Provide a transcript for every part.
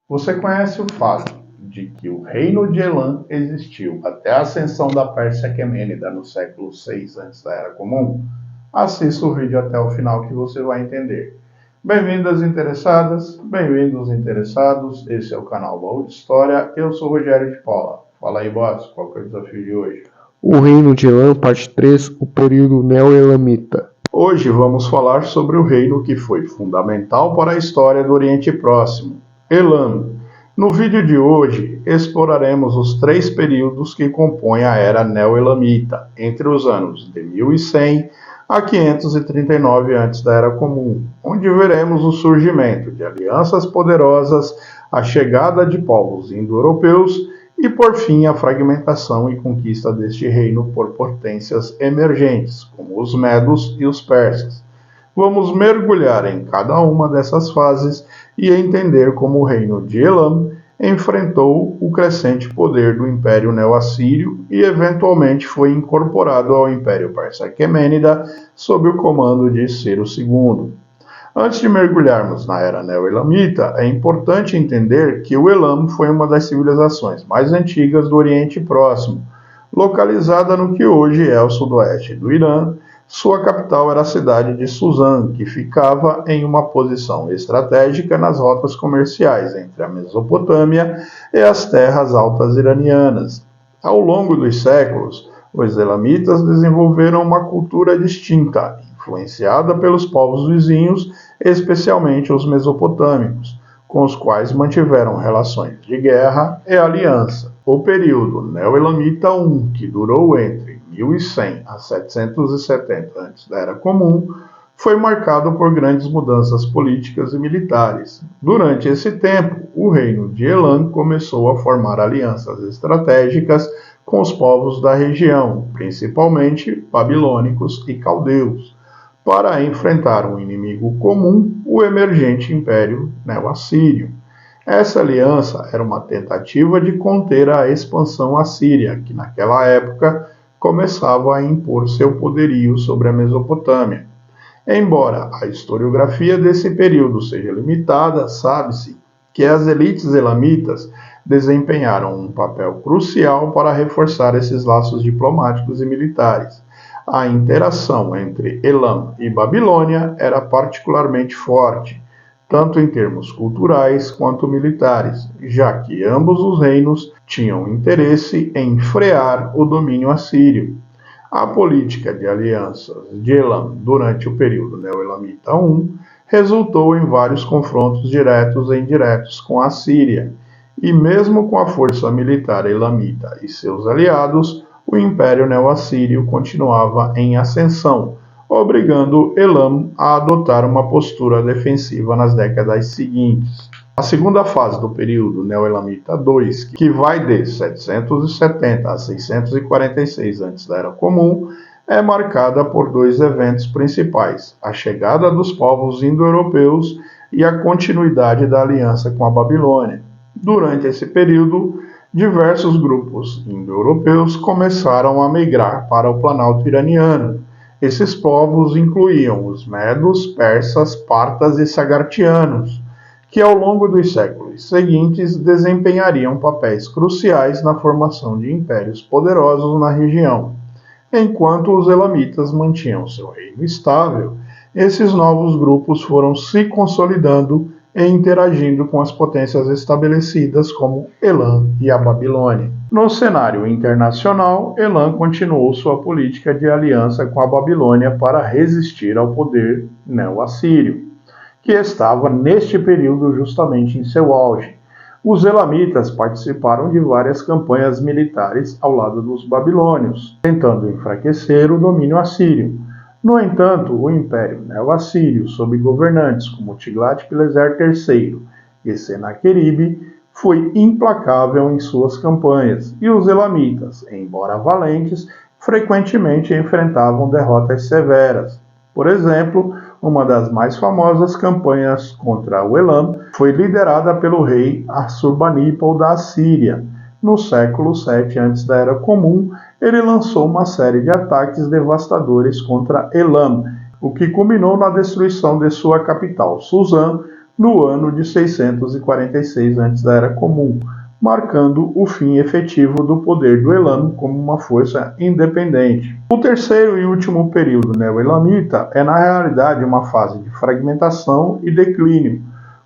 Você conhece o fato de que o reino de Elam existiu até a ascensão da Pérsia Aquemênida no século VI antes da Era Comum? Assista o vídeo até o final que você vai entender. Bem-vindas interessadas, bem-vindos interessados, esse é o canal Baú de História, eu sou Rogério de Paula. Fala aí, boss, qual que é o desafio de hoje? O Reino de Elam, parte 3, o período neo-elamita. Hoje vamos falar sobre o reino que foi fundamental para a história do Oriente Próximo, Elam. No vídeo de hoje, exploraremos os três períodos que compõem a Era Neo-Elamita, entre os anos de 1100 a 539 antes da Era Comum, onde veremos o surgimento de alianças poderosas, a chegada de povos indo-europeus e, por fim, a fragmentação e conquista deste reino por potências emergentes, como os medos e os persas. Vamos mergulhar em cada uma dessas fases e entender como o reino de Elam enfrentou o crescente poder do Império Neo-Assírio e eventualmente foi incorporado ao Império Persa-Aquemênida sob o comando de Ciro II. Antes de mergulharmos na Era Neo-Elamita, é importante entender que o Elam foi uma das civilizações mais antigas do Oriente Próximo, localizada no que hoje é o sudoeste do Irã. Sua capital era a cidade de Suzã, que ficava em uma posição estratégica nas rotas comerciais entre a Mesopotâmia e as terras altas iranianas. Ao longo dos séculos, os elamitas desenvolveram uma cultura distinta, influenciada pelos povos vizinhos, especialmente os mesopotâmicos, com os quais mantiveram relações de guerra e aliança. O período Neo-Elamita I, que durou entre 1100 a 770 antes da Era Comum, foi marcado por grandes mudanças políticas e militares. Durante esse tempo, o reino de Elam começou a formar alianças estratégicas com os povos da região, principalmente babilônicos e caldeus, para enfrentar um inimigo comum, o emergente Império Neo-Assírio. Essa aliança era uma tentativa de conter a expansão assíria, que naquela época começava a impor seu poderio sobre a Mesopotâmia. Embora a historiografia desse período seja limitada, sabe-se que as elites elamitas desempenharam um papel crucial para reforçar esses laços diplomáticos e militares. A interação entre Elam e Babilônia era particularmente forte, tanto em termos culturais quanto militares, já que ambos os reinos tinham interesse em frear o domínio assírio. A política de alianças de Elam durante o período Neo-Elamita I resultou em vários confrontos diretos e indiretos com a Síria, e mesmo com a força militar elamita e seus aliados, o Império Neo-Assírio continuava em ascensão, obrigando Elam a adotar uma postura defensiva nas décadas seguintes. A segunda fase do período Neo-Elamita II, que vai de 770 a 646 antes da Era Comum, é marcada por dois eventos principais: a chegada dos povos indo-europeus e a continuidade da aliança com a Babilônia. Durante esse período, diversos grupos indo-europeus começaram a migrar para o Planalto iraniano. Esses povos incluíam os medos, persas, partas e sagartianos, que ao longo dos séculos seguintes desempenhariam papéis cruciais na formação de impérios poderosos na região. Enquanto os elamitas mantinham seu reino estável, esses novos grupos foram se consolidando e interagindo com as potências estabelecidas como Elam e a Babilônia. No cenário internacional, Elam continuou sua política de aliança com a Babilônia para resistir ao poder neo-assírio, que estava neste período justamente em seu auge. Os elamitas participaram de várias campanhas militares ao lado dos babilônios, tentando enfraquecer o domínio assírio. No entanto, o Império Neo-Assírio, sob governantes como Tiglat-Pileser III e Senaqueribe, foi implacável em suas campanhas, e os elamitas, embora valentes, frequentemente enfrentavam derrotas severas. Por exemplo, uma das mais famosas campanhas contra o Elam foi liderada pelo rei Assurbanipal da Assíria. No século VII antes da Era Comum, ele lançou uma série de ataques devastadores contra Elam, o que culminou na destruição de sua capital, Suzã, no ano de 646 antes da Era Comum, marcando o fim efetivo do poder do Elam como uma força independente. O terceiro e último período neo-elamita é na realidade uma fase de fragmentação e declínio,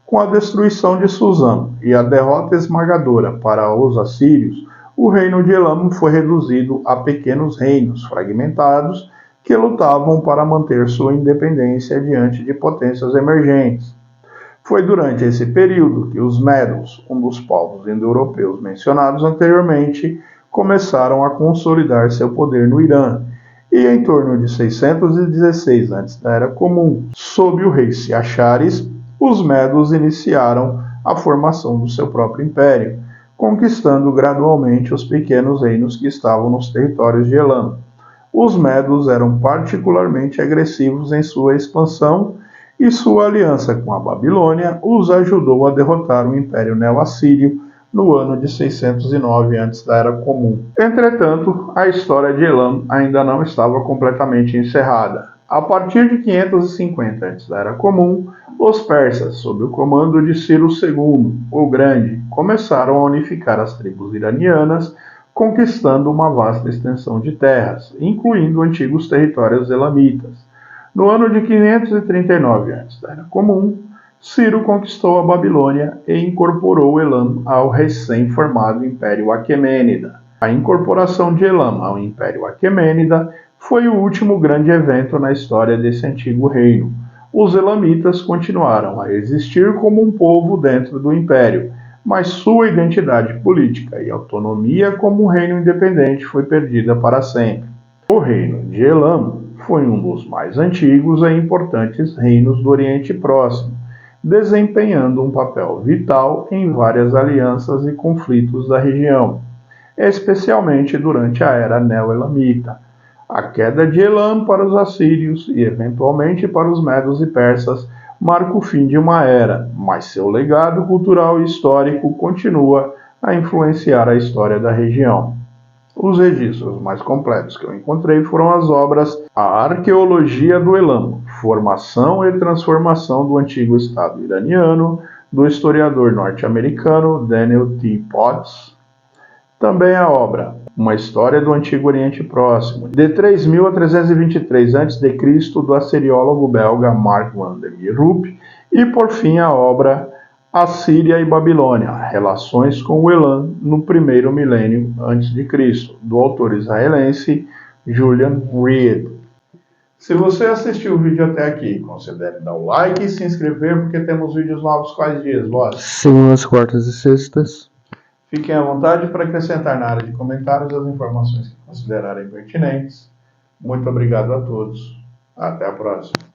com a destruição de Susã e a derrota esmagadora para os assírios. O reino de Elam foi reduzido a pequenos reinos fragmentados que lutavam para manter sua independência diante de potências emergentes. Foi durante esse período que os Medos, um dos povos indo-europeus mencionados anteriormente, começaram a consolidar seu poder no Irã, e em torno de 616 a.C., sob o rei Ciachares, os Medos iniciaram a formação do seu próprio império, conquistando gradualmente os pequenos reinos que estavam nos territórios de Elam. Os Medos eram particularmente agressivos em sua expansão, e sua aliança com a Babilônia os ajudou a derrotar o Império Neo-Assírio no ano de 609 antes da Era Comum. Entretanto, a história de Elam ainda não estava completamente encerrada. A partir de 550 antes da Era Comum, os persas, sob o comando de Ciro II, o Grande, começaram a unificar as tribos iranianas, conquistando uma vasta extensão de terras, incluindo antigos territórios elamitas. No ano de 539 antes da Era Comum, Ciro conquistou a Babilônia e incorporou Elam ao recém-formado Império Aquemênida. A incorporação de Elam ao Império Aquemênida foi o último grande evento na história desse antigo reino. Os elamitas continuaram a existir como um povo dentro do império, mas sua identidade política e autonomia como um reino independente foi perdida para sempre. O reino de Elam foi um dos mais antigos e importantes reinos do Oriente Próximo, desempenhando um papel vital em várias alianças e conflitos da região, especialmente durante a Era Neo-Elamita. A queda de Elam para os assírios e, eventualmente, para os medos e persas marca o fim de uma era, mas seu legado cultural e histórico continua a influenciar a história da região. Os registros mais completos que eu encontrei foram as obras A Arqueologia do Elam, Formação e Transformação do Antigo Estado Iraniano, do historiador norte-americano Daniel T. Potts. Também a obra Uma História do Antigo Oriente Próximo, de 3000 a 323 a.C., do assiriólogo belga Mark van der Rupp, e por fim a obra Assíria e Babilônia, Relações com o Elam no primeiro milênio a.C., do autor israelense Julian Reed. Se você assistiu o vídeo até aqui, considere dar o like e se inscrever, porque temos vídeos novos quais dias, boss? Segundas, quartas e sextas. Fiquem à vontade para acrescentar na área de comentários as informações que considerarem pertinentes. Muito obrigado a todos. Até a próxima.